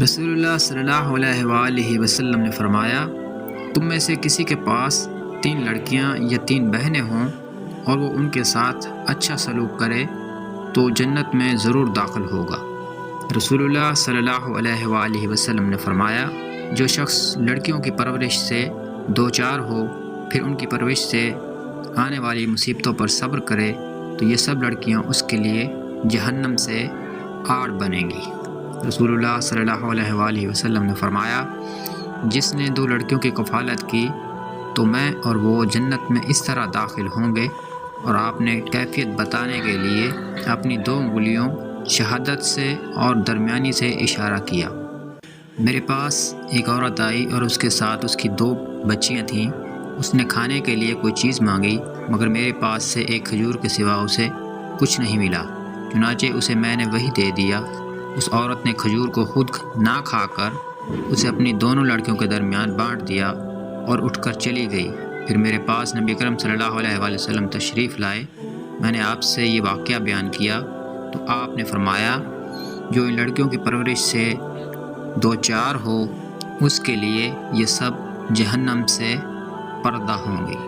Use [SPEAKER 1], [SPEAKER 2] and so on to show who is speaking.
[SPEAKER 1] رسول اللہ صلی اللہ علیہ وآلہ وسلم نے فرمایا، تم میں سے کسی کے پاس 3 لڑکیاں یا 3 بہنیں ہوں اور وہ ان کے ساتھ اچھا سلوک کرے تو جنت میں ضرور داخل ہوگا۔ رسول اللہ صلی اللہ علیہ وآلہ وسلم نے فرمایا، جو شخص لڑکیوں کی پرورش سے دوچار ہو پھر ان کی پرورش سے آنے والی مصیبتوں پر صبر کرے تو یہ سب لڑکیاں اس کے لیے جہنم سے آڑ بنیں گی۔ رسول اللہ صلی اللہ علیہ وآلہ وسلم نے فرمایا، جس نے 2 لڑکیوں کی کفالت کی تو میں اور وہ جنت میں اس طرح داخل ہوں گے، اور آپ نے کیفیت بتانے کے لیے اپنی 2 انگلیوں شہادت سے اور درمیانی سے اشارہ کیا۔ میرے پاس ایک عورت آئی اور اس کے ساتھ اس کی 2 بچیاں تھیں۔ اس نے کھانے کے لیے کوئی چیز مانگی مگر میرے پاس سے ایک کھجور کے سوا اسے کچھ نہیں ملا، چنانچہ اسے میں نے وہی دے دیا۔ اس عورت نے کھجور کو خود نہ کھا کر اسے اپنی دونوں لڑکیوں کے درمیان بانٹ دیا اور اٹھ کر چلی گئی۔ پھر میرے پاس نبی اکرم صلی اللہ علیہ وآلہ وسلم تشریف لائے۔ میں نے آپ سے یہ واقعہ بیان کیا تو آپ نے فرمایا، جو ان لڑکیوں کی پرورش سے دوچار ہو اس کے لیے یہ سب جہنم سے پردہ ہوں گے۔